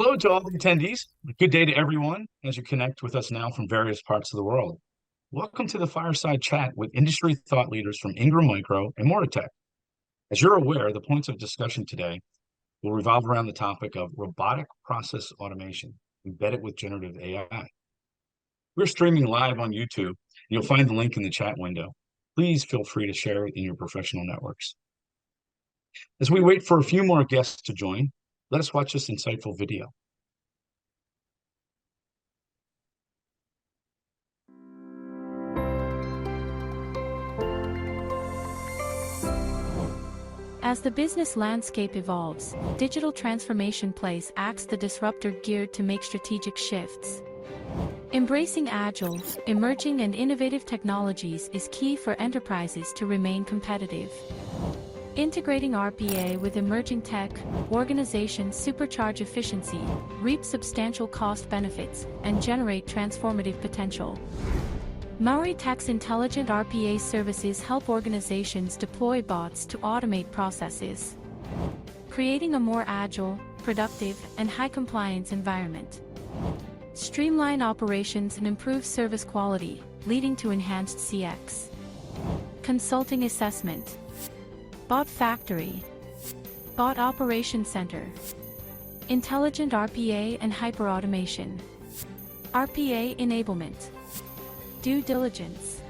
Hello to all the attendees. Good day to everyone as you connect with us now from various parts of the world. Welcome to the Fireside Chat with industry thought leaders from Ingram Micro and Moratech. As you're aware, the points of discussion today will revolve around the topic of robotic process automation embedded with generative AI. We're streaming live on YouTube. You'll find the link in the chat window. Please feel free to share it in your professional networks. As we wait for a few more guests to join, let us watch this insightful video. As the business landscape evolves, digital transformation acts the disruptor geared to make strategic shifts. Embracing agile, emerging and innovative technologies is key for enterprises to remain competitive. Integrating RPA with emerging tech, organizations supercharge efficiency, reap substantial cost benefits, and generate transformative potential. Moratech's intelligent RPA services help organizations deploy bots to automate processes, creating a more agile, productive, and high-compliance environment. Streamline operations and improve service quality, leading to enhanced CX. Consulting assessment. Bot Factory. Bot Operation Center. Intelligent RPA and hyperautomation. RPA enablement. Due diligence.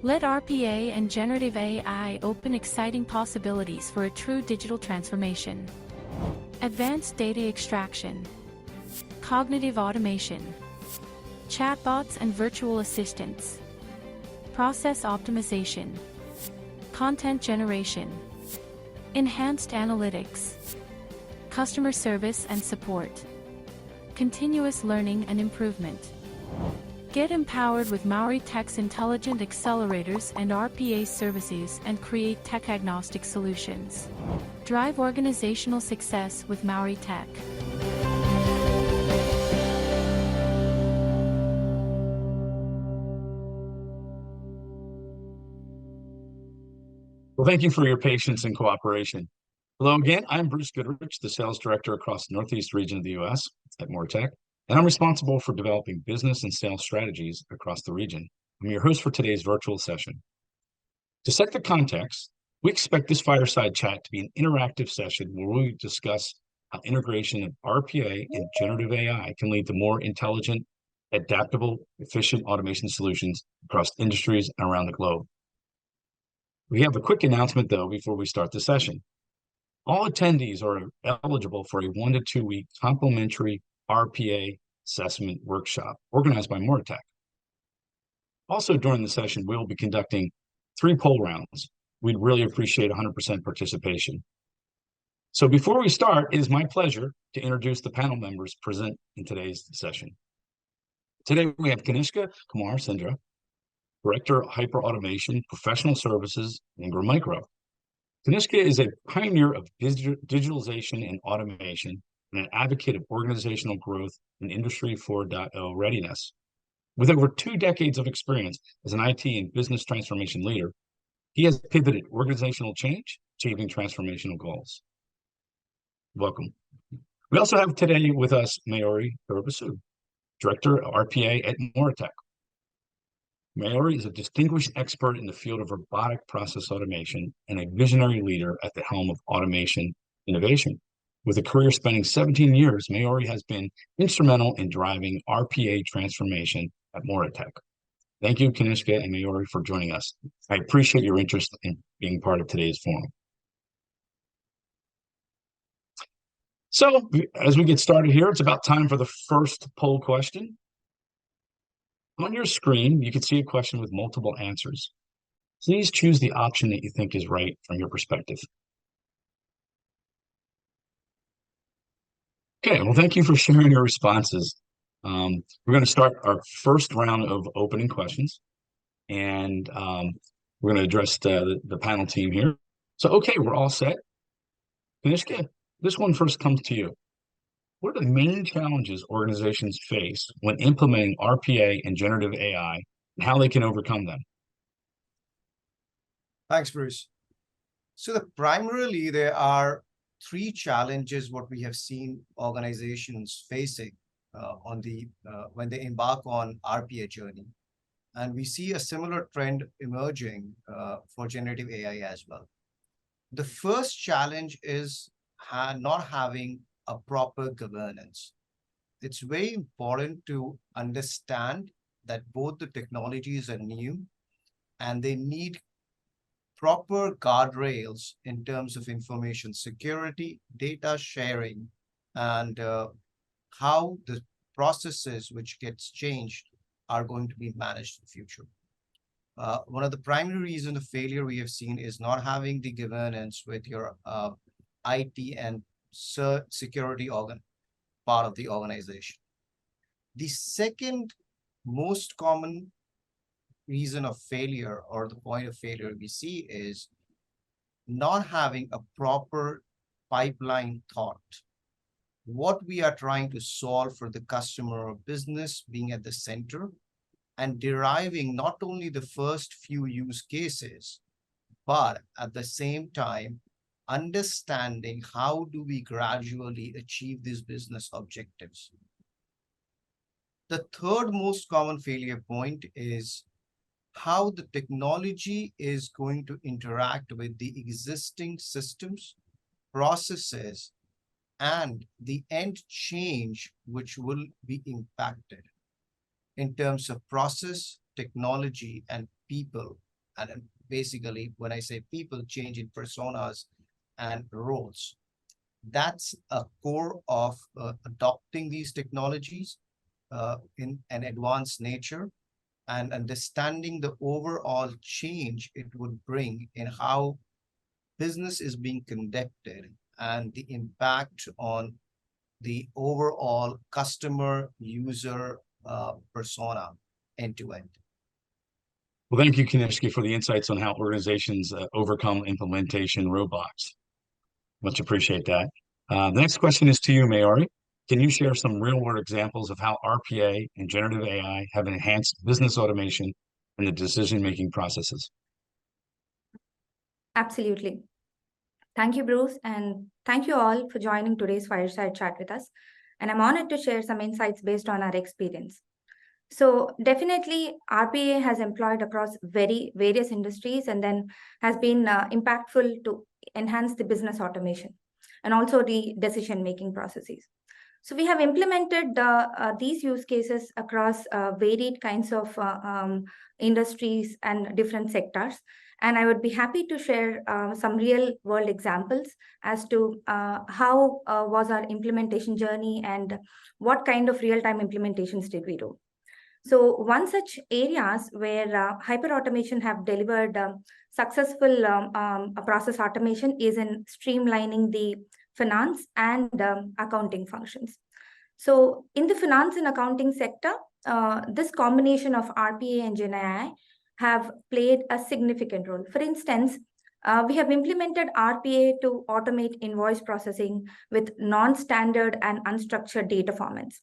Let RPA and generative AI open exciting possibilities for a true digital transformation. Advanced data extraction. Cognitive automation. Chatbots and virtual assistants. Process optimization. Content generation. Enhanced analytics. Customer service and support. Continuous learning and improvement. Get empowered with Moratech's intelligent accelerators and RPA services and create tech-agnostic solutions. Drive organizational success with Moratech. Well, thank you for your patience and cooperation. Hello again, I'm Bruce Goodrich, the Sales Director across the Northeast region of the U.S. at Moratech, and I'm responsible for developing business and sales strategies across the region. I'm your host for today's virtual session. To set the context, we expect this fireside chat to be an interactive session where we discuss how integration of RPA and generative AI can lead to more intelligent, adaptable, efficient automation solutions across industries and around the globe. We have a quick announcement, though, before we start the session. All attendees are eligible for a 1 to 2 week complimentary RPA assessment workshop organized by Robotic. Also, during the session, we'll be conducting 3 poll rounds. We'd really appreciate 100% participation. So before we start, it is my pleasure to introduce the panel members present in today's session. Today, we have Kanishka Kumar Sindra, Director of Hyperautomation Professional Services, Ingram Micro. Kanishka is a pioneer of digitalization and automation and an advocate of organizational growth and Industry 4.0 readiness. With over 2 decades of experience as an IT and business transformation leader, he has pivoted organizational change, achieving transformational goals. Welcome. We also have today with us Mayuri Thurbasu, Director of RPA at Moratech. Mayuri is a distinguished expert in the field of robotic process automation and a visionary leader at the helm of automation innovation. With a career spanning 17 years, Mayuri has been instrumental in driving RPA transformation at Moratech. Thank you, Kanishka and Mayuri, for joining us. I appreciate your interest in being part of today's forum. So, as we get started here, it's about time for the first poll question. On your screen, you can see a question with multiple answers. Please choose the option that you think is right from your perspective. Okay, well, thank you for sharing your responses. We're going to start our first round of opening questions, and we're going to address the panel team here. So, okay, we're all set. Kanishka, this one first comes to you. What are the main challenges organizations face when implementing RPA and generative AI, and how they can overcome them? Thanks, Bruce. So primarily there are three challenges what we have seen organizations facing when they embark on RPA journey. And we see a similar trend emerging for generative AI as well. The first challenge is not having a proper governance. It's very important to understand that both the technologies are new and they need proper guardrails in terms of information security, data sharing, and how the processes which gets changed are going to be managed in the future. One of the primary reasons of failure we have seen is not having the governance with your IT and security part of the organization. The second most common reason of failure or the point of failure we see is not having a proper pipeline thought. What we are trying to solve for the customer or business being at the center and deriving not only the first few use cases, but at the same time, understanding how do we gradually achieve these business objectives. The third most common failure point is how the technology is going to interact with the existing systems, processes, and the end change which will be impacted in terms of process, technology, and people. And basically, when I say people, change in personas and roles. That's a core of adopting these technologies in an advanced nature and understanding the overall change it would bring in how business is being conducted and the impact on the overall customer user persona end to end. Well, thank you, Kanishki, for the insights on how organizations overcome implementation roadblocks. Much appreciate that. The next question is to you, Mayuri. Can you share some real-world examples of how RPA and generative AI have enhanced business automation and the decision-making processes? Absolutely. Thank you, Bruce, and thank you all for joining today's Fireside chat with us. And I'm honored to share some insights based on our experience. So definitely RPA has employed across various industries and then has been impactful to enhance the business automation and also the decision-making processes. So we have implemented these use cases across varied kinds of industries and different sectors. And I would be happy to share some real world examples as to how was our implementation journey and what kind of real-time implementations did we do. So one such areas where hyperautomation have delivered successful process automation is in streamlining the finance and accounting functions. So in the finance and accounting sector, this combination of RPA and GenAI have played a significant role. For instance, we have implemented RPA to automate invoice processing with non-standard and unstructured data formats.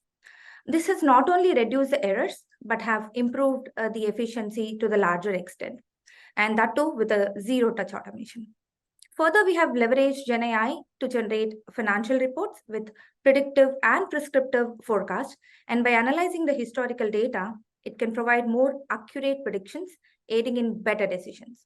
This has not only reduced the errors, but have improved the efficiency to the larger extent, and that too with a zero-touch automation. Further, we have leveraged GenAI to generate financial reports with predictive and prescriptive forecasts, and by analyzing the historical data, it can provide more accurate predictions, aiding in better decisions.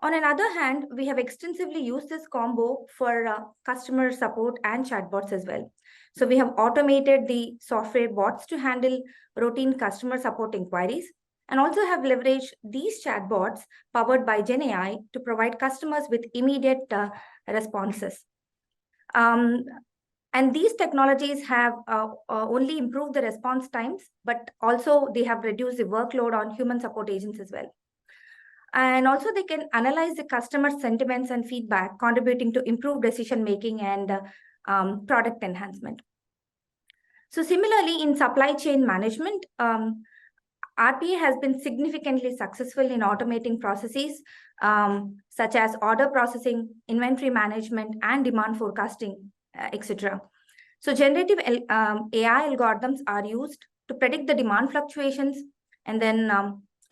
On another hand, we have extensively used this combo for customer support and chatbots as well. So we have automated the software bots to handle routine customer support inquiries and also have leveraged these chatbots powered by GenAI to provide customers with immediate responses. And these technologies have only improved the response times, but also they have reduced the workload on human support agents as well. And also they can analyze the customer sentiments and feedback, contributing to improved decision-making and product enhancement. So similarly, in supply chain management, RPA has been significantly successful in automating processes such as order processing, inventory management, and demand forecasting, etc. So generative AI algorithms are used to predict the demand fluctuations and then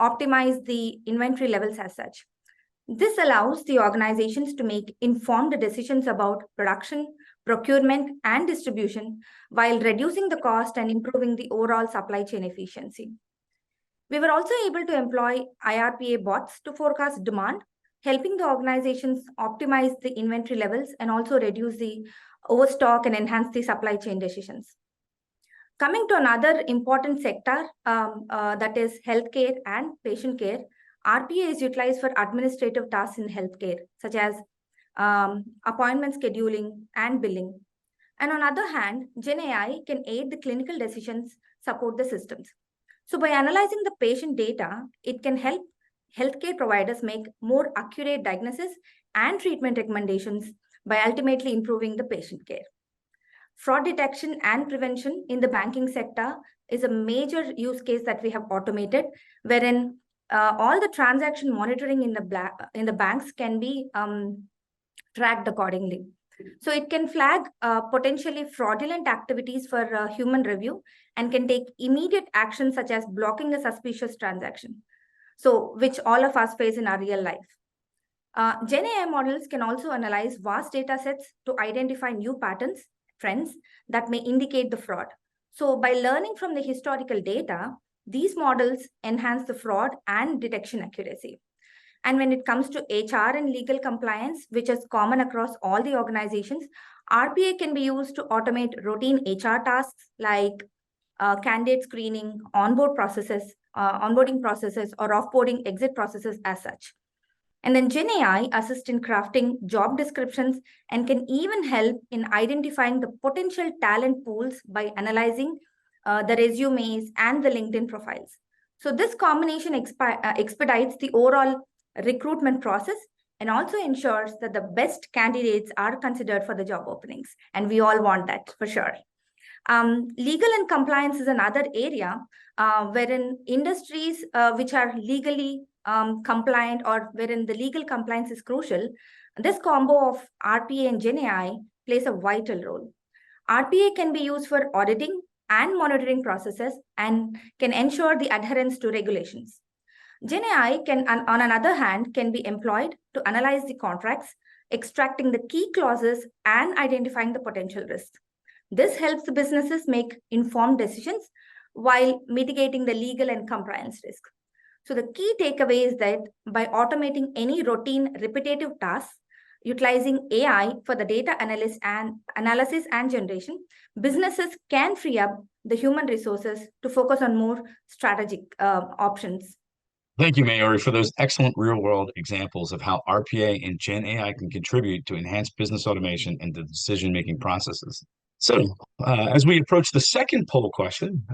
optimize the inventory levels as such. This allows the organizations to make informed decisions about production, procurement, and distribution while reducing the cost and improving the overall supply chain efficiency. We were also able to employ IRPA bots to forecast demand, helping the organizations optimize the inventory levels and also reduce the overstock and enhance the supply chain decisions. Coming to another important sector, that is healthcare and patient care, RPA is utilized for administrative tasks in healthcare, such as appointment scheduling and billing. And on the other hand, Gen AI can aid the clinical decisions, support the systems. So by analyzing the patient data, it can help healthcare providers make more accurate diagnosis and treatment recommendations by ultimately improving the patient care. Fraud detection and prevention in the banking sector is a major use case that we have automated, wherein all the transaction monitoring in the banks can be tracked accordingly. So it can flag potentially fraudulent activities for human review and can take immediate action such as blocking a suspicious transaction, so which all of us face in our real life. Gen AI models can also analyze vast data sets to identify new patterns, trends that may indicate the fraud. So by learning from the historical data, these models enhance the fraud and detection accuracy. And when it comes to HR and legal compliance, which is common across all the organizations, RPA can be used to automate routine HR tasks like candidate screening, onboarding processes, or offboarding exit processes as such. And then Gen AI assists in crafting job descriptions and can even help in identifying the potential talent pools by analyzing the resumes and the LinkedIn profiles. So this combination expedites the overall recruitment process and also ensures that the best candidates are considered for the job openings. And we all want that for sure. Legal and compliance is another area wherein industries which are legally compliant or wherein the legal compliance is crucial, this combo of RPA and Gen AI plays a vital role. RPA can be used for auditing and monitoring processes and can ensure the adherence to regulations. Gen AI can, on another hand, can be employed to analyze the contracts, extracting the key clauses and identifying the potential risks. This helps the businesses make informed decisions while mitigating the legal and compliance risk. So the key takeaway is that by automating any routine repetitive tasks, utilizing AI for the data analysis and generation, businesses can free up the human resources to focus on more strategic options. Thank you, Mayuri, for those excellent real-world examples of how RPA and Gen AI can contribute to enhance business automation and the decision-making processes. So, as we approach the second poll question,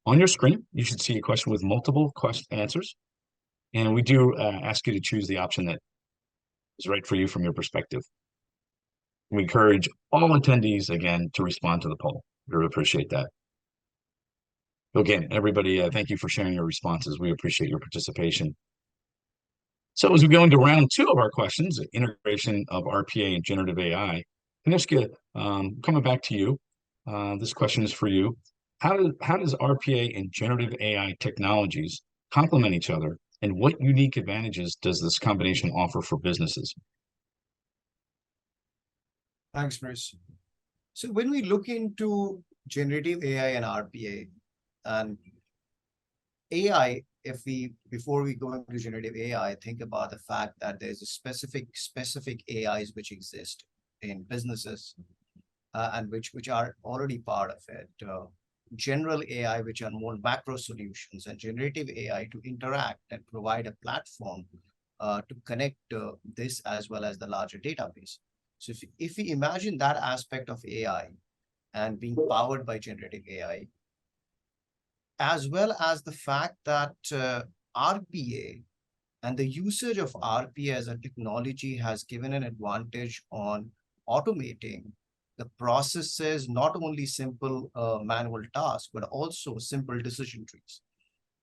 on your screen, you should see a question with multiple answers. And we do ask you to choose the option that is right for you from your perspective. We encourage all attendees, again, to respond to the poll. We really appreciate that. Again, everybody, thank you for sharing your responses. We appreciate your participation. So as we go into round two of our questions, integration of RPA and generative AI, Kanishka, coming back to you, this question is for you. How does RPA and generative AI technologies complement each other, and what unique advantages does this combination offer for businesses? Thanks, Bruce. So when we look into generative AI and RPA, and AI, before we go into generative AI, think about the fact that there's a specific AIs which exist in businesses and which are already part of it. General AI, which are more macro solutions, and generative AI to interact and provide a platform to connect this as well as the larger database. So if we imagine that aspect of AI and being powered by generative AI, as well as the fact that RPA and the usage of RPA as a technology has given an advantage on automating the processes, not only simple manual tasks, but also simple decision trees.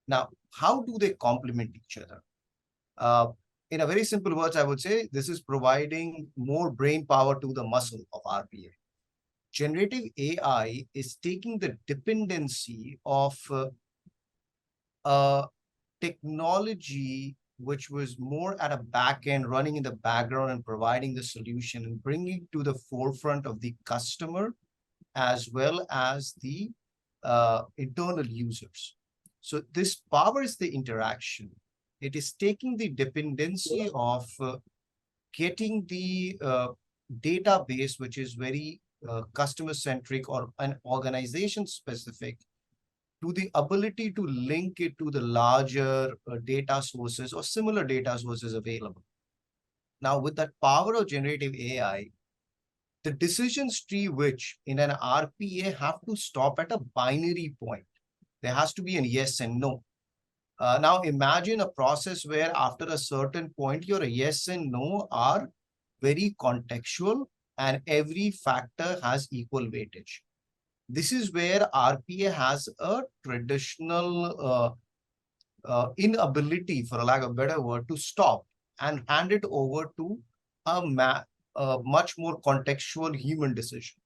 Now, how do they complement each other? In a very simple words, I would say this is providing more brain power to the muscle of RPA. Generative AI is taking the dependency of technology which was more at a back end, running in the background and providing the solution and bringing to the forefront of the customer as well as the internal users. So this powers the interaction. It is taking the dependency of getting the database, which is very customer-centric or an organization-specific, to the ability to link it to the larger data sources or similar data sources available. Now, with that power of generative AI, the decisions tree, which in an RPA have to stop at a binary point. There has to be a yes and no. Now imagine a process where after a certain point, your yes and no are very contextual and every factor has equal weightage. This is where RPA has a traditional inability, for a lack of a better word, to stop and hand it over to a much more contextual human decision.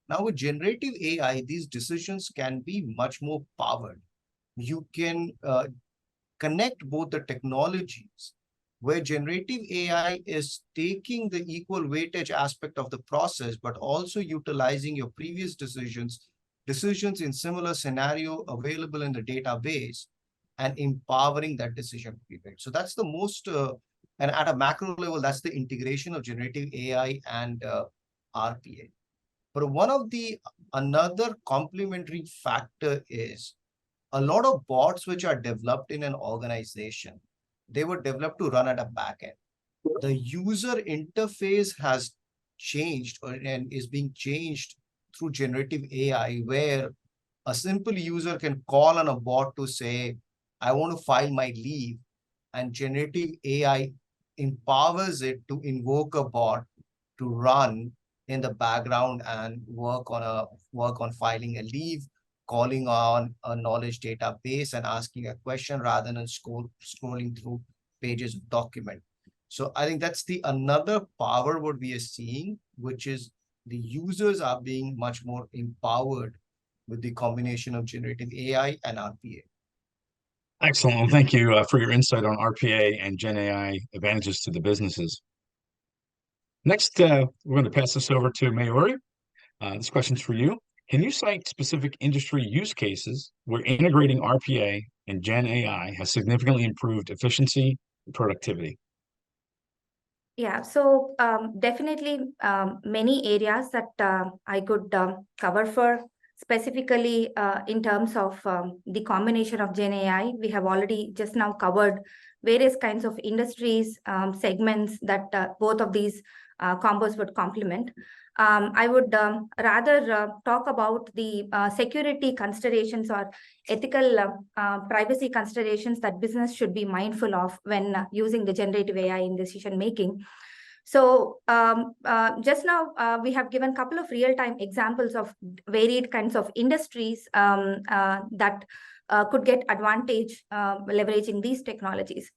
Now with generative AI, these decisions can be much more powered. You can connect both the technologies where generative AI is taking the equal weightage aspect of the process, but also utilizing your previous decisions in similar scenario available in the database and empowering that decision to be made. So that's the most, and at a macro level, that's the integration of generative AI and RPA. But another complementary factor is a lot of bots which are developed in an organization, they were developed to run at a backend. The user interface has changed and is being changed through generative AI, where a simple user can call on a bot to say, I want to file my leave, and generative AI empowers it to invoke a bot to run in the background and work on filing a leave, calling on a knowledge database and asking a question rather than scrolling through pages of document. So I think that's another power what we are seeing, which is the users are being much more empowered with the combination of generative AI and RPA. Excellent. Well, thank you for your insight on RPA and Gen AI advantages to the businesses. Next, we're going to pass this over to Mayuri. This question's for you. Can you cite specific industry use cases where integrating RPA and Gen AI has significantly improved efficiency and productivity? Yeah, so definitely many areas that I could cover for specifically in terms of the combination of Gen AI. We have already just now covered various kinds of industries, segments that both of these combos would complement. I would rather talk about the security considerations or ethical privacy considerations that business should be mindful of when using the generative AI in decision making. So just now we have given a couple of real-time examples of varied kinds of industries that could get advantage leveraging these technologies.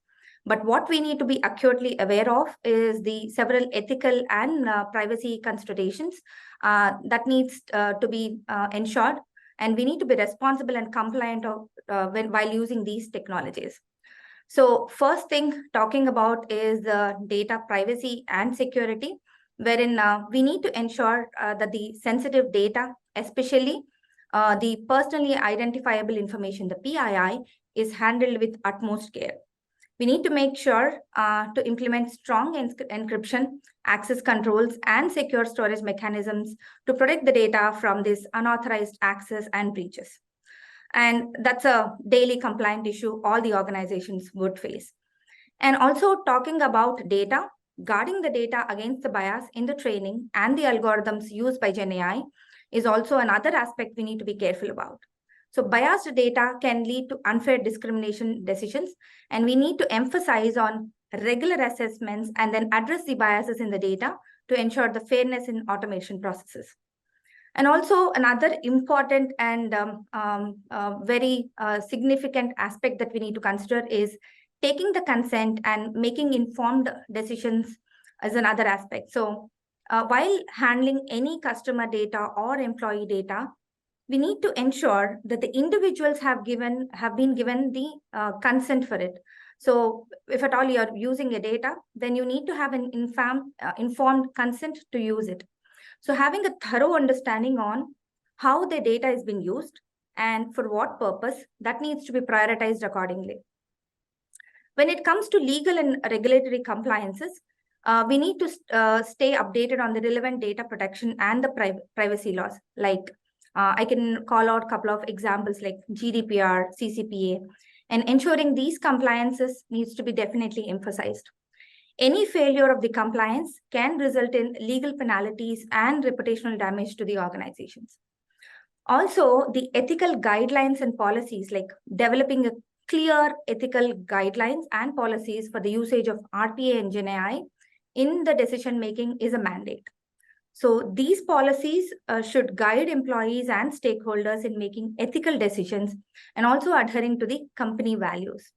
But what we need to be acutely aware of is the several ethical and privacy considerations that needs to be ensured, and we need to be responsible and compliant of, while using these technologies. So first thing talking about is data privacy and security, wherein we need to ensure that the sensitive data, especially the personally identifiable information, the PII, is handled with utmost care. We need to make sure to implement strong encryption, access controls, and secure storage mechanisms to protect the data from this unauthorized access and breaches. And that's a daily compliant issue all the organizations would face. And also talking about data, guarding the data against the bias in the training and the algorithms used by Gen AI is also another aspect we need to be careful about. So biased data can lead to unfair discrimination decisions, and we need to emphasize on regular assessments and then address the biases in the data to ensure the fairness in automation processes. And also another important and very significant aspect that we need to consider is taking the consent and making informed decisions as another aspect. So while handling any customer data or employee data, we need to ensure that the individuals have been given the consent for it. So if at all you're using a data, then you need to have an informed consent to use it. So having a thorough understanding on how the data is being used and for what purpose, that needs to be prioritized accordingly. When it comes to legal and regulatory compliances, we need to stay updated on the relevant data protection and the privacy laws. Like I can call out a couple of examples like GDPR, CCPA, and ensuring these compliances needs to be definitely emphasized. Any failure of the compliance can result in legal penalties and reputational damage to the organizations. Also, the ethical guidelines and policies, like developing a clear ethical guidelines and policies for the usage of RPA and GenAI in the decision making is a mandate. So these policies should guide employees and stakeholders in making ethical decisions and also adhering to the company values.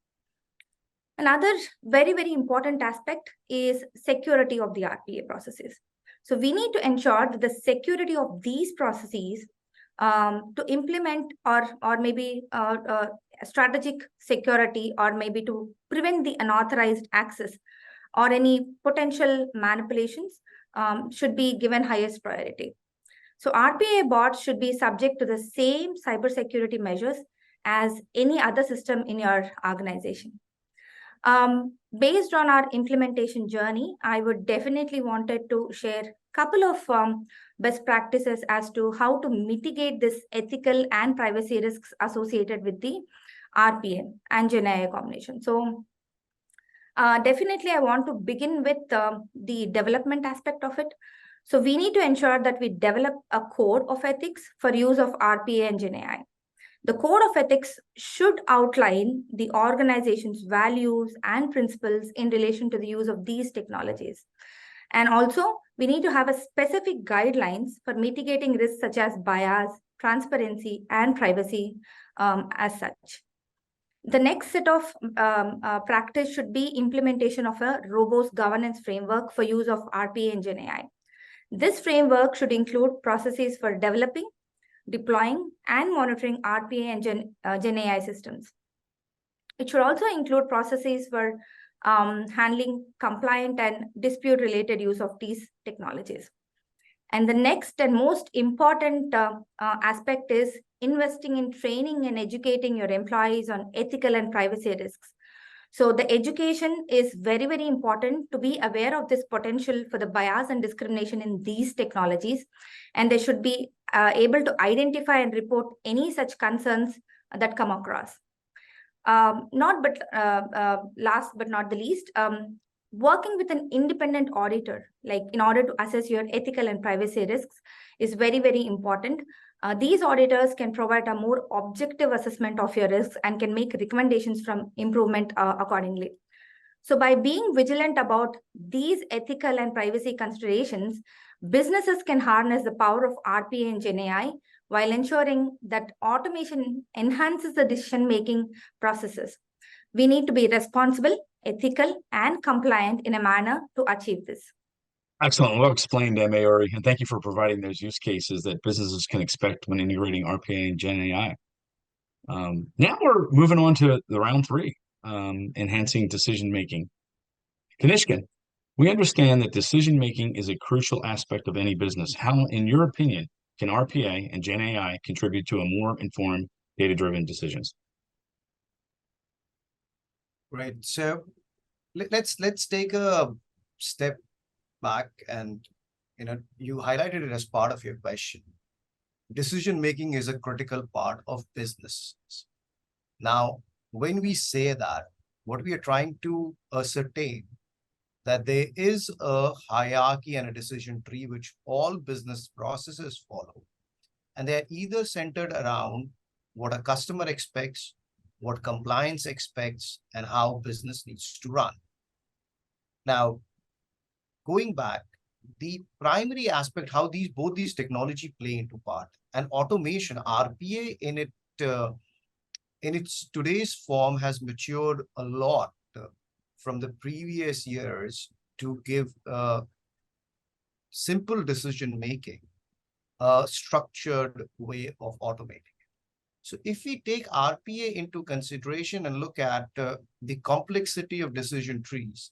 Another very, very important aspect is security of the RPA processes. So we need to ensure that the security of these processes to implement or maybe strategic security, or maybe to prevent the unauthorized access or any potential manipulations should be given highest priority. So RPA bots should be subject to the same cybersecurity measures as any other system in your organization. Based on our implementation journey, I would definitely wanted to share a couple of best practices as to how to mitigate this ethical and privacy risks associated with the RPA and GenAI combination. So definitely I want to begin with the development aspect of it. So we need to ensure that we develop a code of ethics for use of RPA and GenAI. The code of ethics should outline the organization's values and principles in relation to the use of these technologies. And also, we need to have a specific guidelines for mitigating risks such as bias, transparency, and privacy as such. The next set of practice should be implementation of a robust governance framework for use of RPA and GenAI. This framework should include processes for developing, deploying, and monitoring RPA and GenAI systems. It should also include processes for handling compliant and dispute-related use of these technologies. And the next and most important aspect is investing in training and educating your employees on ethical and privacy risks. So the education is very, very important to be aware of this potential for the bias and discrimination in these technologies. And they should be able to identify and report any such concerns that come across. Last but not the least, working with an independent auditor, like in order to assess your ethical and privacy risks, is very, very important. These auditors can provide a more objective assessment of your risks and can make recommendations from improvement accordingly. So by being vigilant about these ethical and privacy considerations, businesses can harness the power of RPA and GenAI while ensuring that automation enhances the decision-making processes. We need to be responsible, ethical, and compliant in a manner to achieve this. Excellent. Well explained, Mayuri, and thank you for providing those use cases that businesses can expect when integrating RPA and Gen AI. Now we're moving on to the round three, enhancing decision making. Kanishka, we understand that decision making is a crucial aspect of any business. How, in your opinion, can RPA and Gen AI contribute to a more informed, data-driven decisions? Right. So let's take a step back, and you highlighted it as part of your question. Decision making is a critical part of business. Now, when we say that, what we are trying to ascertain that there is a hierarchy and a decision tree which all business processes follow, and they're either centered around what a customer expects, what compliance expects, and how business needs to run. Now, going back, the primary aspect, how both these technology play into part, and automation, RPA in its today's form has matured a lot from the previous years to give simple decision making a structured way of automating. So if we take RPA into consideration and look at the complexity of decision trees,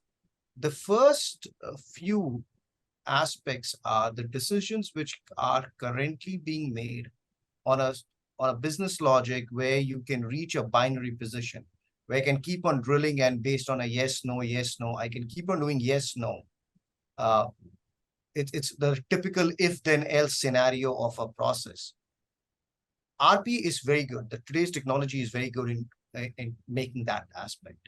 the first few aspects are the decisions which are currently being made on a business logic where you can reach a binary position, where I can keep on drilling and based on a yes, no, I can keep on doing yes, no. It's the typical if then else scenario of a process. RP is very good. Today's technology is very good in making that aspect.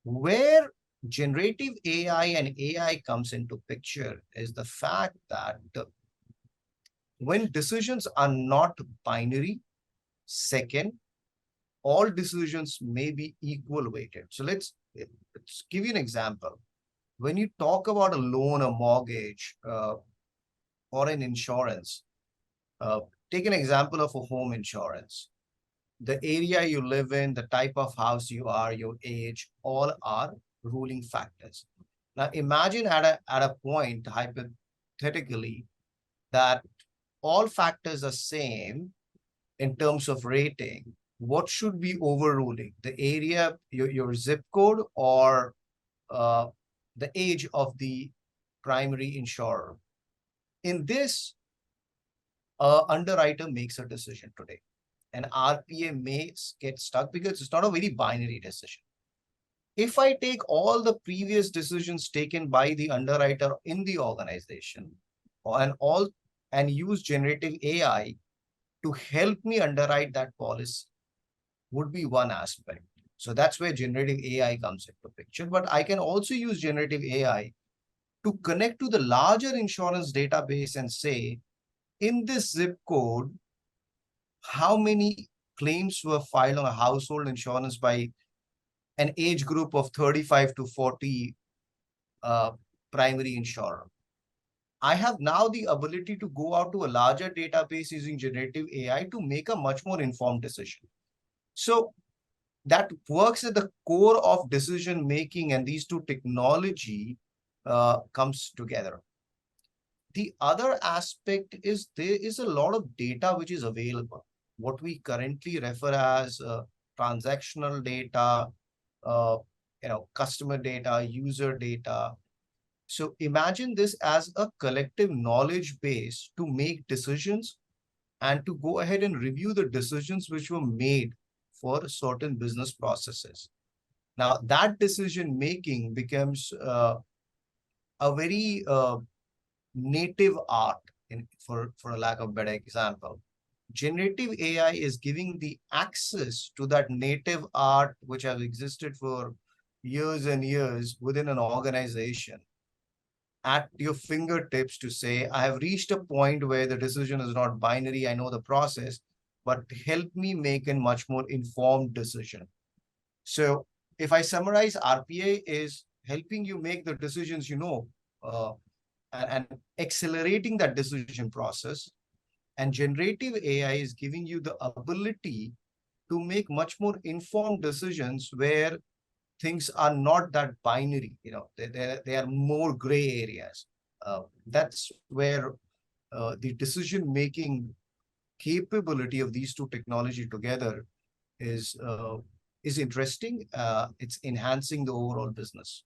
Where generative AI and AI comes into picture is the fact that when decisions are not binary, second, all decisions may be equal weighted. So let's give you an example. When you talk about a loan, a mortgage, or an insurance, take an example of a home insurance. The area you live in, the type of house you are, your age, all are ruling factors. Now imagine at a point, hypothetically, that all factors are same in terms of rating. What should be overruling? The area, your zip code, or the age of the primary insurer? In this, underwriter makes a decision today. And RPA may get stuck because it's not a very binary decision. If I take all the previous decisions taken by the underwriter in the organization and use generative AI to help me underwrite that policy, would be one aspect. So that's where generative AI comes into picture. But I can also use generative AI to connect to the larger insurance database and say, in this zip code, how many claims were filed on a household insurance by an age group of 35 to 40 primary insurer? I have now the ability to go out to a larger database using generative AI to make a much more informed decision. So that works at the core of decision making, and these two technology comes together. The other aspect is there is a lot of data which is available. What we currently refer as transactional data, customer data, user data. So imagine this as a collective knowledge base to make decisions and to go ahead and review the decisions which were made for certain business processes. Now that decision making becomes a very native art, for a lack of better example. Generative AI is giving the access to that native art which has existed for years and years within an organization at your fingertips to say, I have reached a point where the decision is not binary, I know the process, but help me make a much more informed decision. So if I summarize, RPA is helping you make the decisions and accelerating that decision process. And generative AI is giving you the ability to make much more informed decisions where things are not that binary. They are more gray areas. That's where the decision-making capability of these two technology together is interesting. It's enhancing the overall business.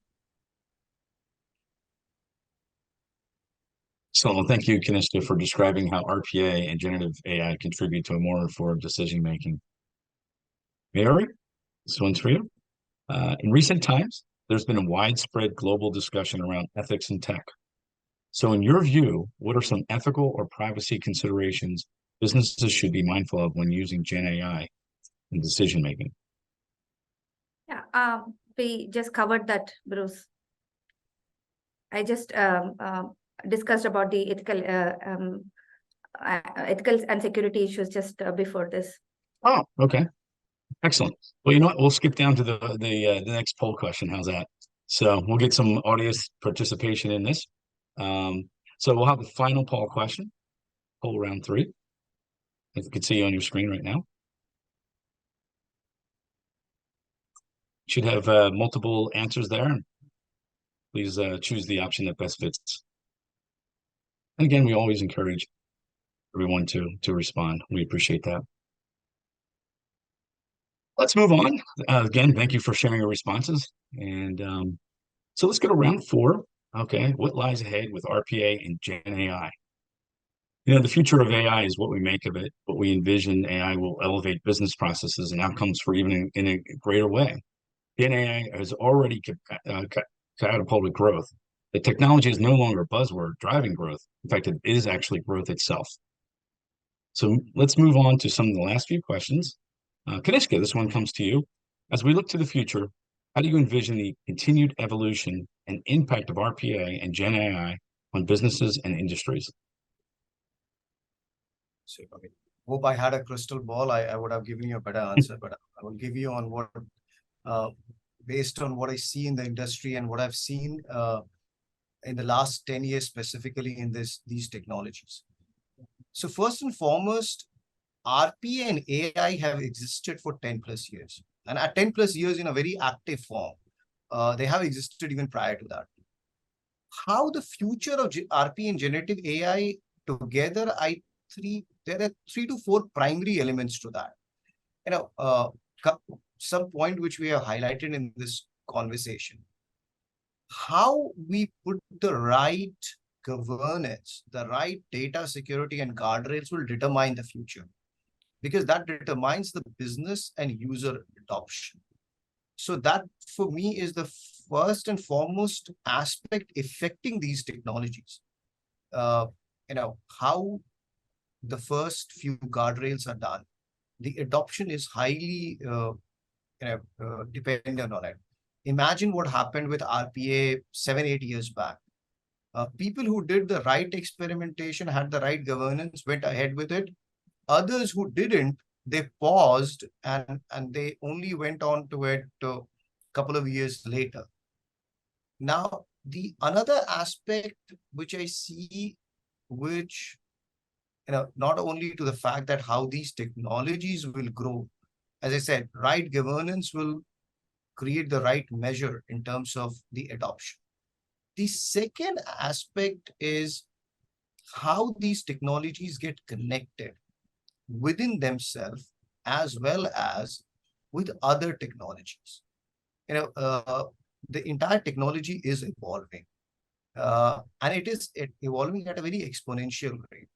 So thank you, Kanishka, for describing how RPA and generative AI contribute to a more informed decision making. Mary, this one's for you. In recent times, there's been a widespread global discussion around ethics in tech. So in your view, what are some ethical or privacy considerations businesses should be mindful of when using Gen AI in decision making? Yeah, we just covered that, Bruce. I just discussed about the ethical and security issues just before this. Oh, okay. Excellent. Well, you know what? We'll skip down to the next poll question. How's that? So we'll get some audience participation in this. So we'll have a final poll question, poll round 3. If you can see on your screen right now. Should have multiple answers there. Please choose the option that best fits. And again, we always encourage everyone to respond. We appreciate that. let's move on. Again, thank you for sharing your responses. And so let's go to round four. Okay, what lies ahead with RPA and Gen AI? The future of AI is what we make of it. What we envision AI will elevate business processes and outcomes for even in a greater way. Gen AI has already catapulted growth. The technology is no longer a buzzword driving growth. In fact, it is actually growth itself. So let's move on to some of the last few questions. Kanishka, this one comes to you. As we look to the future, how do you envision the continued evolution and impact of RPA and Gen AI on businesses and industries? So, I mean, hope I had a crystal ball. I would have given you a better answer, but I will give you on what, based on what I see in the industry and what I've seen in the last 10 years, specifically in these technologies. So first and foremost, RPA and AI have existed for 10 plus years. And at 10 plus years in a very active form, they have existed even prior to that. How the future of RPA and generative AI together, there are 3 to 4 primary elements to that. Some point which we have highlighted in this conversation. How we put the right governance, the right data security and guardrails will determine the future, because that determines the business and user adoption. So that for me is the first and foremost aspect affecting these technologies. How the first few guardrails are done, the adoption is highly dependent on it. Imagine what happened with RPA 7-8 years back. People who did the right experimentation, had the right governance, went ahead with it. Others who didn't, they paused and they only went on to it a couple of years later. Now, the another aspect which I see, which not only to the fact that how these technologies will grow, as I said, right governance will create the right measure in terms of the adoption. The second aspect is how these technologies get connected within themselves as well as with other technologies. The entire technology is evolving, and it is evolving at a very exponential rate.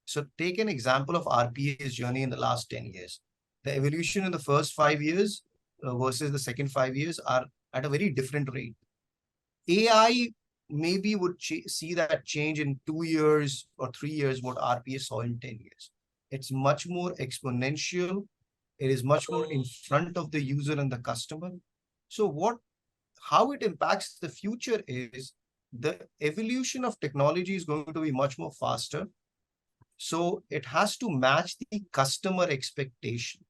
So take an example of RPA's journey in the last 10 years. The evolution in the first 5 years versus the second 5 years are at a very different rate. AI maybe would see that change in 2 years or 3 years what RPA saw in 10 years. It's much more exponential. It is much more in front of the user and the customer. So how it impacts the future is the evolution of technology is going to be much more faster. So it has to match the customer expectation.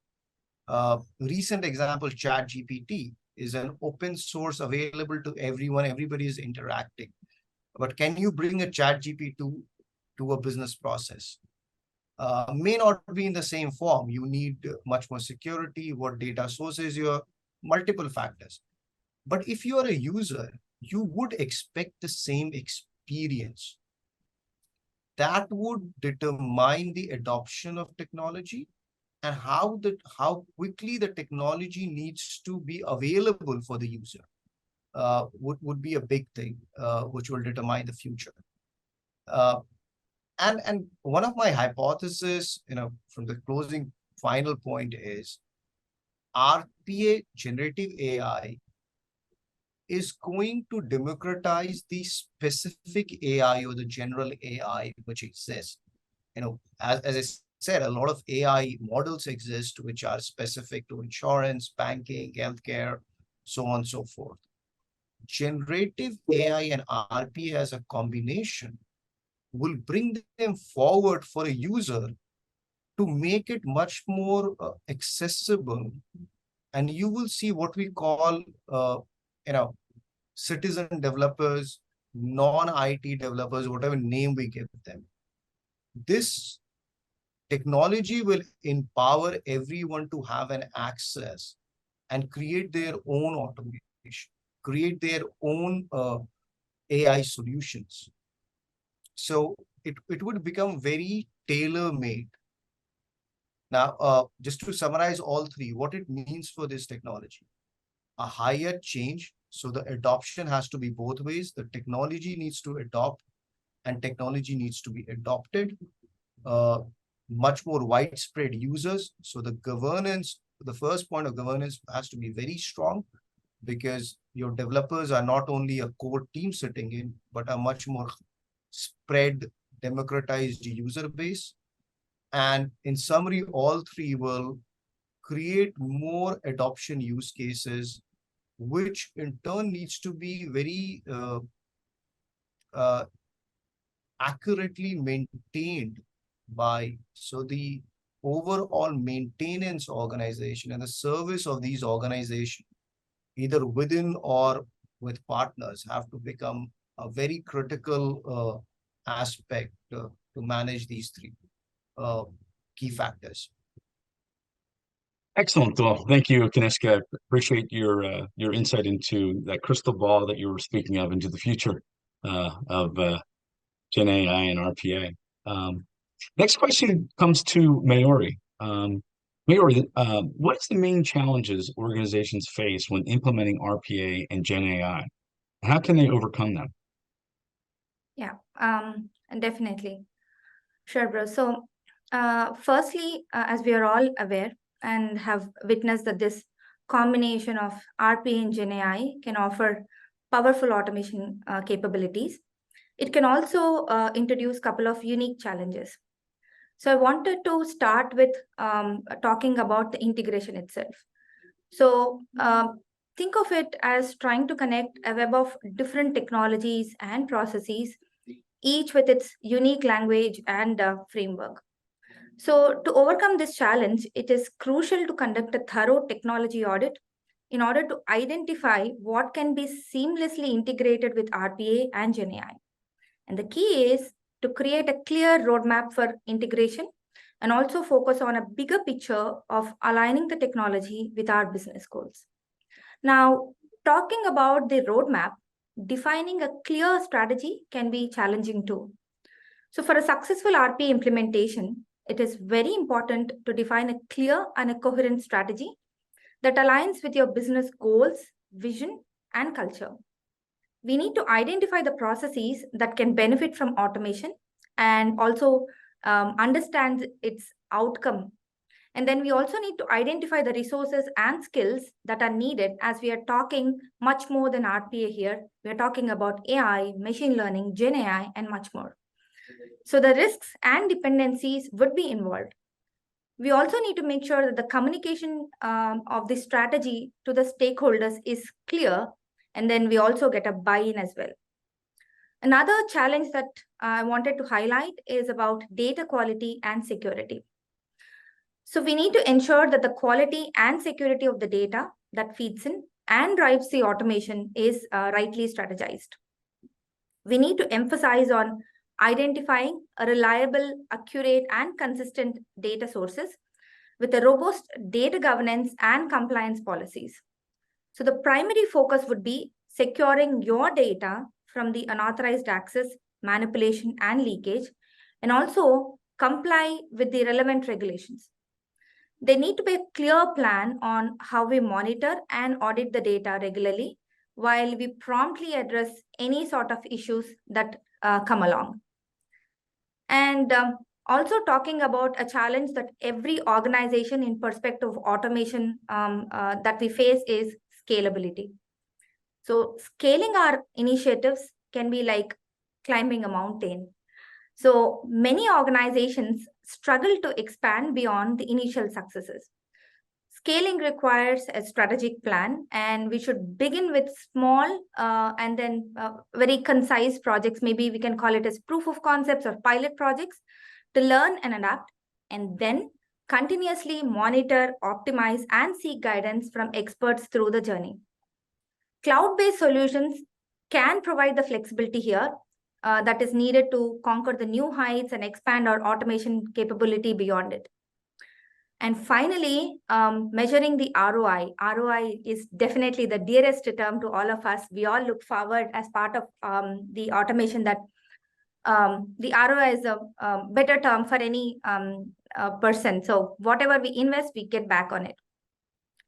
Recent example, ChatGPT is an open source available to everyone. Everybody is interacting. But can you bring a ChatGPT to a business process? May not be in the same form. You need much more security, what data sources your multiple factors. But if you are a user, you would expect the same experience. That would determine the adoption of technology and how quickly the technology needs to be available for the user. Would be a big thing, which will determine the future. And one of my hypotheses, from the closing final point is RPA generative AI is going to democratize the specific AI or the general AI which exists. As I said, a lot of AI models exist which are specific to insurance, banking, healthcare, so on and so forth. Generative AI and RPA as a combination will bring them forward for a user to make it much more accessible. And you will see what we call citizen developers, non-IT developers, whatever name we give them. This technology will empower everyone to have an access and create their own automation, create their own AI solutions. So it would become very tailor-made. Now, just to summarize all three, what it means for this technology: a higher change. So the adoption has to be both ways. The technology needs to adopt and technology needs to be adopted. Uh, Much more widespread users. So the governance, the first point of governance has to be very strong, because your developers are not only a core team sitting in, but a much more spread, democratized user base. And in summary, all three will create more adoption use cases, which in turn needs to be very uh, accurately maintained by, so the overall maintenance organization and the service of these organizations, either within or with partners, have to become a very critical aspect to manage these three uh, key factors. Excellent. Well, thank you, Kanishka. Appreciate your insight into that crystal ball that you were speaking of into the future of Gen AI and RPA. Next question comes to Mayuri. Mayuri, what is the main challenges organizations face when implementing RPA and Gen AI? How can they overcome them? Yeah, definitely. Sure, bro. So, firstly, as we are all aware and have witnessed that this combination of RPA and Gen AI can offer powerful automation capabilities, it can also introduce a couple of unique challenges. So, I wanted to start with talking about the integration itself. So, think of it as trying to connect a web of different technologies and processes, each with its unique language and framework. So, to overcome this challenge, it is crucial to conduct a thorough technology audit in order to identify what can be seamlessly integrated with RPA and GenAI. And the key is to create a clear roadmap for integration and also focus on a bigger picture of aligning the technology with our business goals. Now, talking about the roadmap, defining a clear strategy can be challenging too. So, for a successful RPA implementation, it is very important to define a clear and a coherent strategy that aligns with your business goals, vision, and culture. We need to identify the processes that can benefit from automation and also understand its outcome. And then we also need to identify the resources and skills that are needed, as we are talking much more than RPA here. We are talking about AI, machine learning, Gen AI, and much more. So the risks and dependencies would be involved. We also need to make sure that the communication of the strategy to the stakeholders is clear, and then we also get a buy-in as well. Another challenge that I wanted to highlight is about data quality and security. So we need to ensure that the quality and security of the data that feeds in and drives the automation is rightly strategized. We need to emphasize on identifying a reliable, accurate, and consistent data sources with a robust data governance and compliance policies. So the primary focus would be securing your data from the unauthorized access, manipulation, and leakage, and also comply with the relevant regulations. There need to be a clear plan on how we monitor and audit the data regularly, while we promptly address any sort of issues that come along. And also talking about a challenge that every organization in perspective of automation that we face is scalability. So scaling our initiatives can be like climbing a mountain. So many organizations struggle to expand beyond the initial successes. Scaling requires a strategic plan, and we should begin with small and then very concise projects. Maybe we can call it as proof of concepts or pilot projects to learn and adapt, and then continuously monitor, optimize, and seek guidance from experts through the journey. Cloud-based solutions can provide the flexibility here that is needed to conquer the new heights and expand our automation capability beyond it. And finally, measuring the ROI. ROI is definitely the dearest term to all of us. We all look forward as part of the automation that the ROI is a better term for any person. So whatever we invest, we get back on it.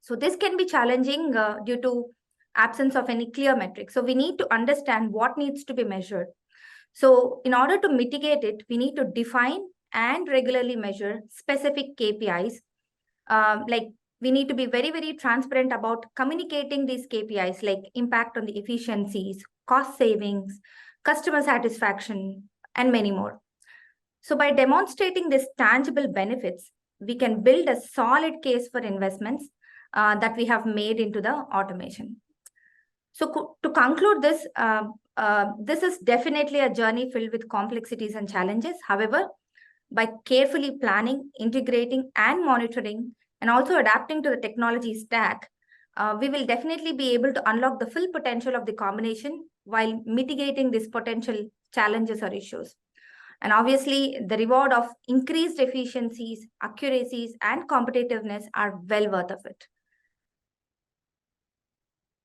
So this can be challenging due to absence of any clear metrics. So we need to understand what needs to be measured. So in order to mitigate it, we need to define and regularly measure specific KPIs. Like we need to be very, very transparent about communicating these KPIs, like impact on the efficiencies, cost savings, customer satisfaction, and many more. So by demonstrating these tangible benefits, we can build a solid case for investments that we have made into the automation. So to conclude this, this is definitely a journey filled with complexities and challenges. However, by carefully planning, integrating, and monitoring, and also adapting to the technology stack, we will definitely be able to unlock the full potential of the combination while mitigating these potential challenges or issues. And obviously, the reward of increased efficiencies, accuracies, and competitiveness are well worth of it.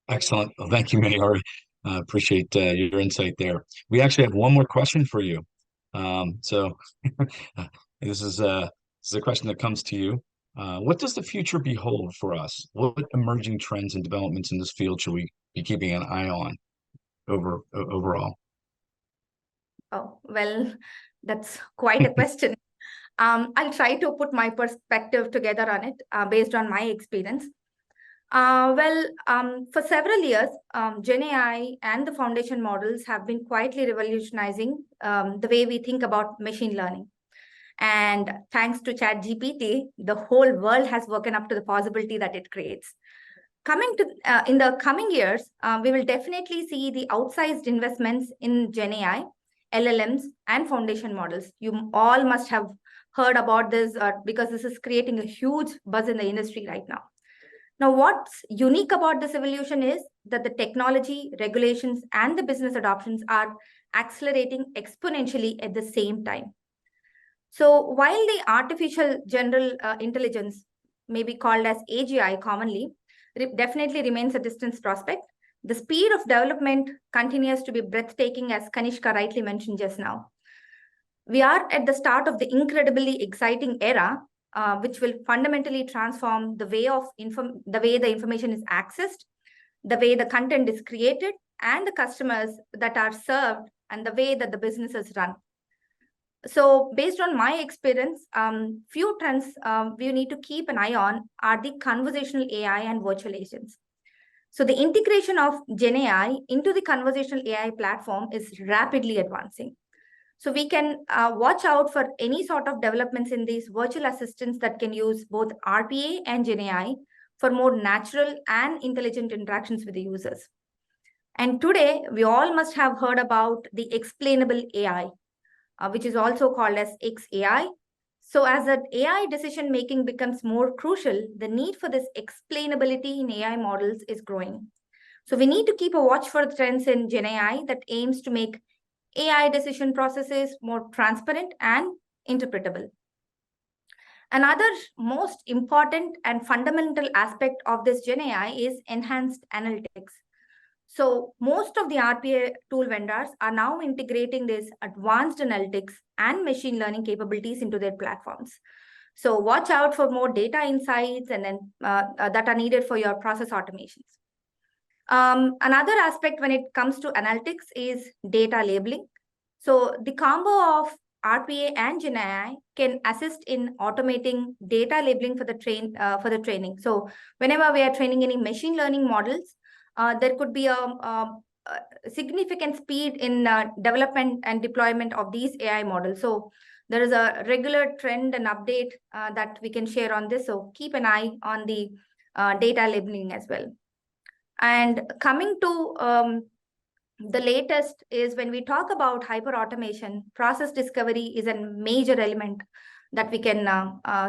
Excellent. Well, thank you, Mayur. Appreciate your insight there. We actually have one more question for you. So this is a question that comes to you. What does the future behold for us? What emerging trends and developments in this field should we be keeping an eye on overall? Oh, well, that's quite a question. I'll try to put my perspective together on it based on my experience. For several years, Gen AI and the foundation models have been quietly revolutionizing the way we think about machine learning. And thanks to ChatGPT, the whole world has woken up to the possibility that it creates. In the coming years, we will definitely see the outsized investments in Gen AI, LLMs, and foundation models. You all must have heard about this because this is creating a huge buzz in the industry right now. Now, what's unique about this evolution is that the technology, regulations, and the business adoptions are accelerating exponentially at the same time. So while the artificial general intelligence, may be called as AGI commonly, definitely remains a distant prospect, the speed of development continues to be breathtaking, as Kanishka rightly mentioned just now. We are at the start of the incredibly exciting era, which will fundamentally transform the way the information is accessed, the way the content is created, and the customers that are served, and the way that the businesses run. So based on my experience, few trends we need to keep an eye on are the conversational AI and virtual agents. So the integration of Gen AI into the conversational AI platform is rapidly advancing. So we can watch out for any sort of developments in these virtual assistants that can use both RPA and Gen AI for more natural and intelligent interactions with the users. And today, we all must have heard about the explainable AI, which is also called as XAI. So as the AI decision making becomes more crucial, the need for this explainability in AI models is growing. So we need to keep a watch for the trends in Gen AI that aims to make AI decision processes more transparent and interpretable. Another most important and fundamental aspect of this Gen AI is enhanced analytics. So most of the RPA tool vendors are now integrating this advanced analytics and machine learning capabilities into their platforms. So watch out for more data insights and then that are needed for your process automations. Another aspect when it comes to analytics is data labeling. So the combo of RPA and Gen AI can assist in automating data labeling for the training. So whenever we are training any machine learning models, there could be a significant speed in development and deployment of these AI models. So there is a regular trend and update that we can share on this. So keep an eye on the data labeling as well. And coming to the latest is when we talk about hyperautomation, process discovery is a major element that we can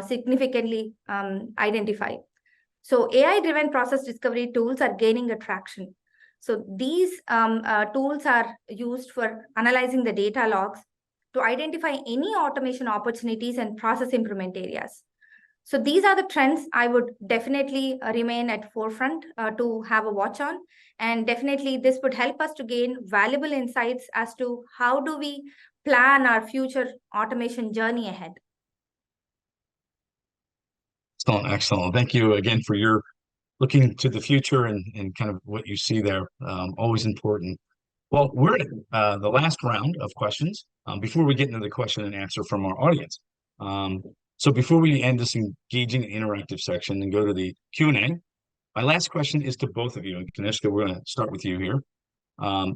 significantly identify. So AI-driven process discovery tools are gaining traction. So these tools are used for analyzing the data logs to identify any automation opportunities and process improvement areas. So these are the trends I would definitely remain at forefront to have a watch on. And definitely this would help us to gain valuable insights as to how do we plan our future automation journey ahead. Excellent, excellent. Thank you again for your looking to the future and kind of what you see there. Always important. Well, we're in the last round of questions before we get into the question and answer from our audience. So before we end this engaging and interactive section and go to the Q&A, my last question is to both of you. And Kanishka, we're going to start with you here.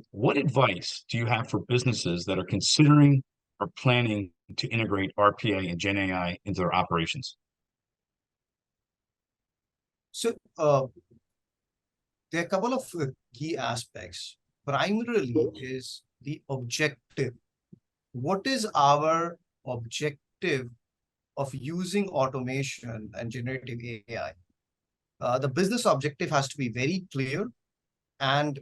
What advice do you have for businesses that are considering or planning to integrate RPA and Gen AI into their operations? So there are a couple of key aspects. Primarily is the objective. What is our objective of using automation and generative AI? The business objective has to be very clear, and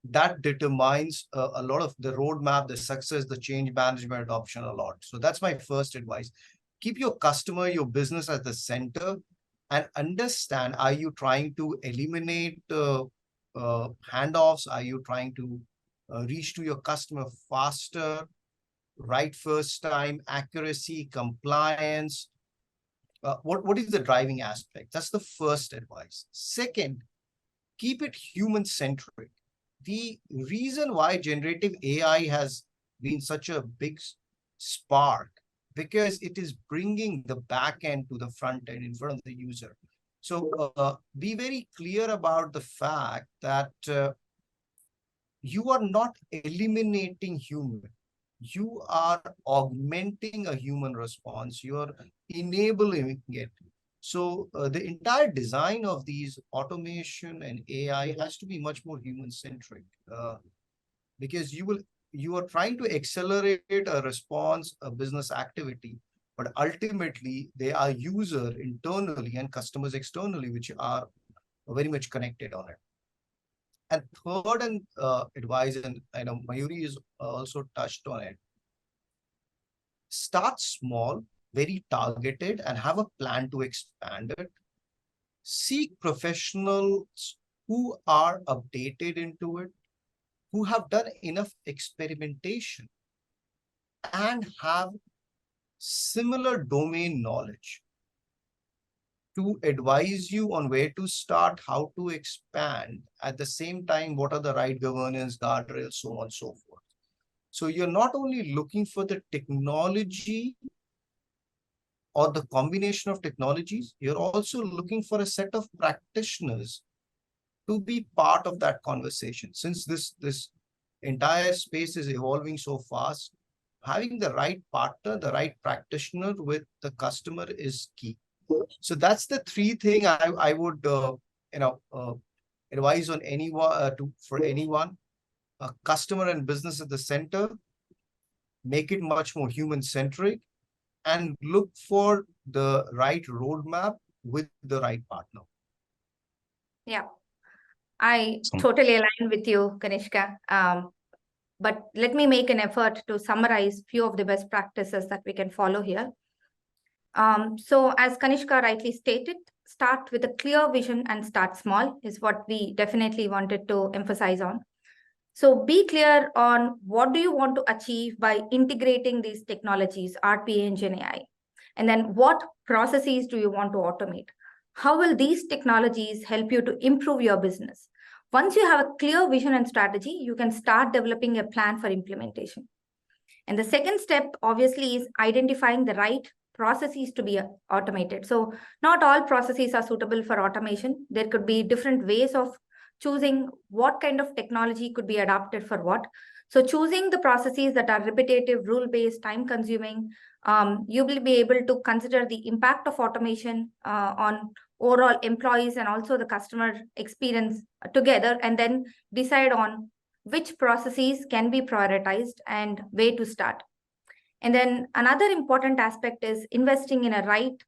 that determines a lot of the roadmap, the success, the change management adoption a lot. So that's my first advice. Keep your customer, your business at the center, and understand, are you trying to eliminate handoffs? Are you trying to reach to your customer faster, right first time, accuracy, compliance? What is the driving aspect? That's the first advice. Second, keep it human-centric. The reason why generative AI has been such a big spark, because it is bringing the back end to the front end in front of the user. So be very clear about the fact that you are not eliminating human. You are augmenting a human response. You are enabling it. So the entire design of these automation and AI has to be much more human-centric, because you are trying to accelerate a response, a business activity, but ultimately they are user internally and customers externally, which are very much connected on it. And third and advice, and I know Mayuri is also touched on it. Start small, very targeted, and have a plan to expand it. Seek professionals who are updated into it, who have done enough experimentation and have similar domain knowledge to advise you on where to start, how to expand, at the same time, what are the right governance, guardrails, so on and so forth. So you're not only looking for the technology or the combination of technologies, you're also looking for a set of practitioners to be part of that conversation. Since this entire space is evolving so fast, having the right partner, the right practitioner with the customer is key. So that's the three things I would advise on anyone for anyone. Customer and business at the center, make it much more human-centric, and look for the right roadmap with the right partner. Yeah, I totally align with you, Kanishka. But let me make an effort to summarize few of the best practices that we can follow here. So as Kanishka rightly stated, start with a clear vision and start small is what we definitely wanted to emphasize on. So be clear on what do you want to achieve by integrating these technologies, RPA and Gen AI. And then what processes do you want to automate? How will these technologies help you to improve your business? Once you have a clear vision and strategy, you can start developing a plan for implementation. And the second step, obviously, is identifying the right processes to be automated. So not all processes are suitable for automation. There could be different ways of choosing what kind of technology could be adapted for what. So choosing the processes that are repetitive, rule-based, time-consuming, you will be able to consider the impact of automation on overall employees and also the customer experience together, and then decide on which processes can be prioritized and where to start. And then another important aspect is investing in a right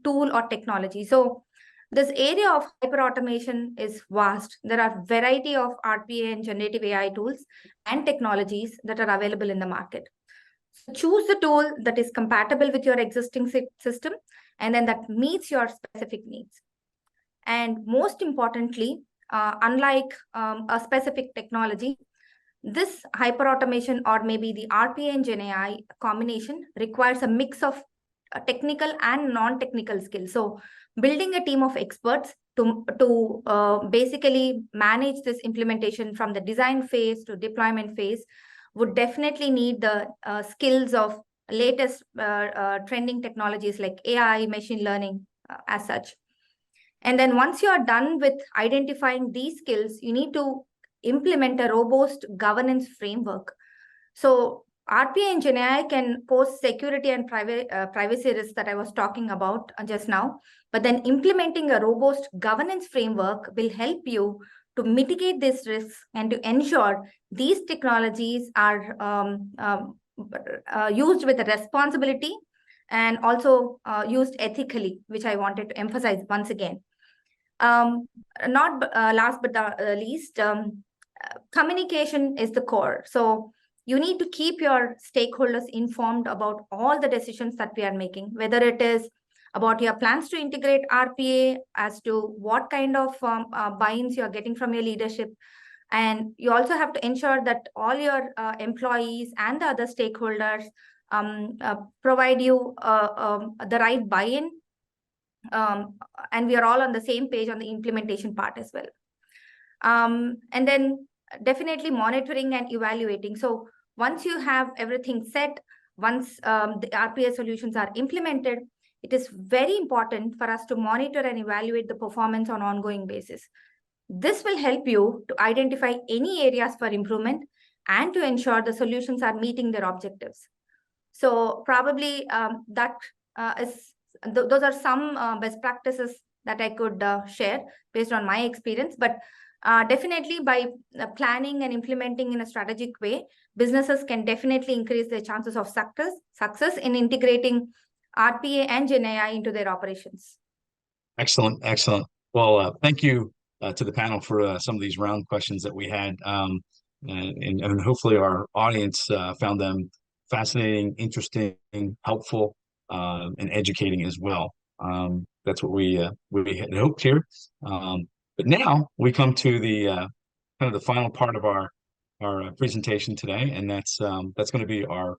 tool or technology. So this area of hyperautomation is vast. There are a variety of RPA and generative AI tools and technologies that are available in the market. So choose the tool that is compatible with your existing system and then that meets your specific needs. And most importantly, unlike a specific technology, This hyperautomation or maybe the RPA and GenAI combination requires a mix of technical and non-technical skills. So building a team of experts to basically manage this implementation from the design phase to deployment phase would definitely need the skills of latest trending technologies like AI, machine learning as such. And then once you are done with identifying these skills, you need to implement a robust governance framework. So RPA and GenAI can pose security and privacy risks that I was talking about just now. But then implementing a robust governance framework will help you to mitigate these risks and to ensure these technologies are used with a responsibility and also used ethically, which I wanted to emphasize once again. Not last but the least, communication is the core. So you need to keep your stakeholders informed about all the decisions that we are making, whether it is about your plans to integrate RPA, as to what kind of buy-ins you are getting from your leadership. And you also have to ensure that all your employees and the other stakeholders provide you the right buy-in, and we are all on the same page on the implementation part as well. And then definitely monitoring and evaluating. So once you have everything set, once the RPA solutions are implemented, it is very important for us to monitor and evaluate the performance on an ongoing basis. This will help you to identify any areas for improvement and to ensure the solutions are meeting their objectives. So probably those are some best practices that I could share based on my experience. But definitely by planning and implementing in a strategic way, businesses can definitely increase their chances of success in integrating RPA and GenAI into their operations. Excellent, excellent. Well, thank you to the panel for some of these round questions that we had. And hopefully our audience found them fascinating, interesting, helpful, and educating as well. That's what we had hoped here. But now we come to the kind of the final part of our presentation today, and that's going to be our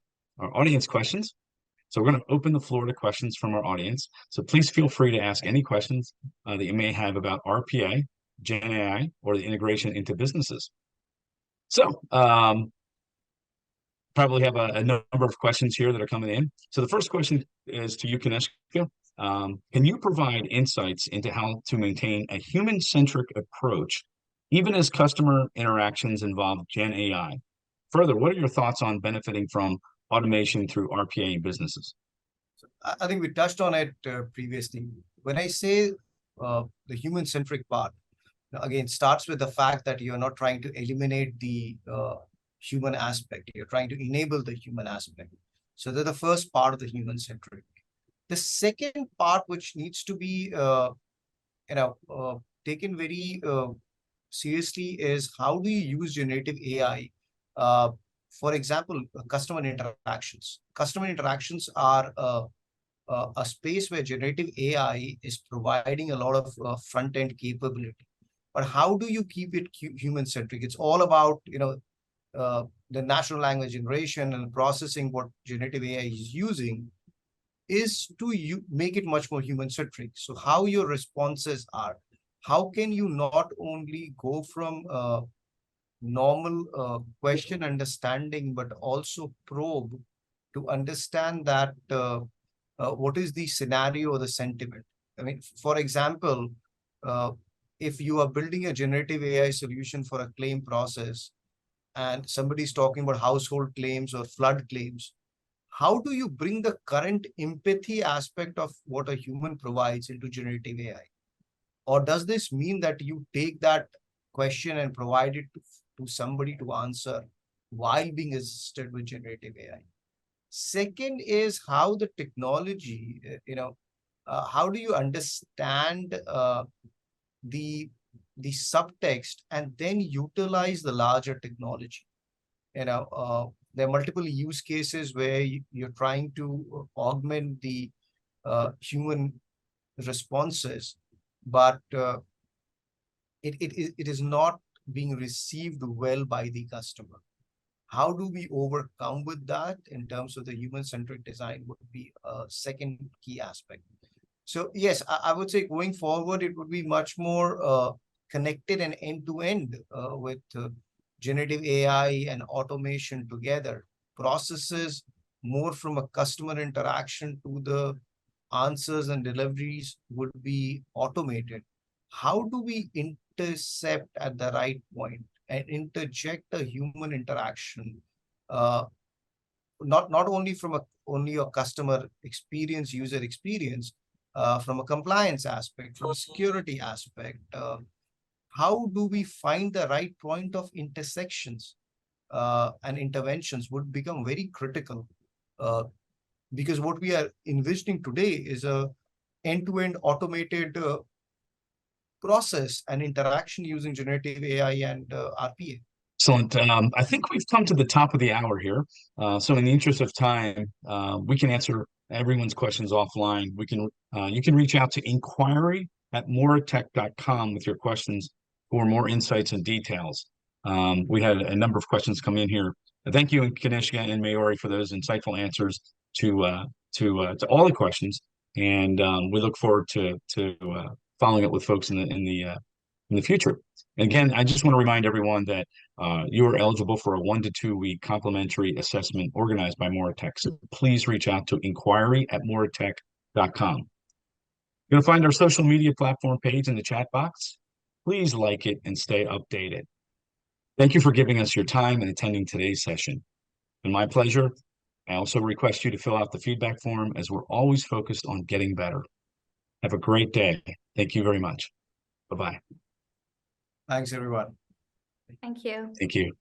audience questions. So we're going to open the floor to questions from our audience. So please feel free to ask any questions that you may have about RPA, GenAI, or the integration into businesses. So probably have a number of questions here that are coming in. So the first question is to you, Kanishka. Can you provide insights into how to maintain a human-centric approach, even as customer interactions involve Gen AI? Further, what are your thoughts on benefiting from automation through RPA in businesses? I think we touched on it previously. When I say the human-centric part, again, starts with the fact that you're not trying to eliminate the human aspect. You're trying to enable the human aspect. So they're the first part of the human-centric. The second part, which needs to be taken very seriously, is how do you use generative AI? For example, customer interactions. Customer interactions are a space where generative AI is providing a lot of front-end capability. But how do you keep it human-centric? It's all about the natural language generation and processing what generative AI is using is to make it much more human-centric. So how your responses are, how can you not only go from normal question understanding, but also probe to understand that what is the scenario or the sentiment. I mean, for example, if you are building a generative AI solution for a claim process and somebody's talking about household claims or flood claims, how do you bring the current empathy aspect of what a human provides into generative AI? Or does this mean that you take that question and provide it to somebody to answer while being assisted with generative AI? Second is how the technology, how do you understand the subtext and then utilize the larger technology? There are multiple use cases where you're trying to augment the human responses, but it is not being received well by the customer. How do we overcome with that in terms of the human-centric design would be a second key aspect. So yes, I would say going forward, it would be much more connected and end-to-end with generative AI and automation together. Processes more from a customer interaction to the answers and deliveries would be automated. How do we intercept at the right point and interject a human interaction, uh, not only from only a customer experience, user experience, from a compliance aspect, from a security aspect? How do we find the right point of intersections and interventions would become very critical, because what we are envisioning today is a end-to-end automated process and interaction using generative AI and RPA. Excellent. I think we've come to the top of the hour here. So in the interest of time, we can answer everyone's questions offline. You can reach out to inquiry@moratech.com with your questions for more insights and details. We had a number of questions come in here. Thank you, Kanishka and Mayuri, for those insightful answers to all the questions. And we look forward to following up with folks in the future. Again, I just want to remind everyone that you are eligible for a 1 to 2 week complimentary assessment organized by Moratech. So please reach out to inquiry@moratech.com. You're going to find our social media platform page in the chat box. Please like it and stay updated. Thank you for giving us your time and attending today's session. And my pleasure. I also request you to fill out the feedback form as we're always focused on getting better. Have a great day. Thank you very much. Bye-bye. Thanks, everyone. Thank you. Thank you.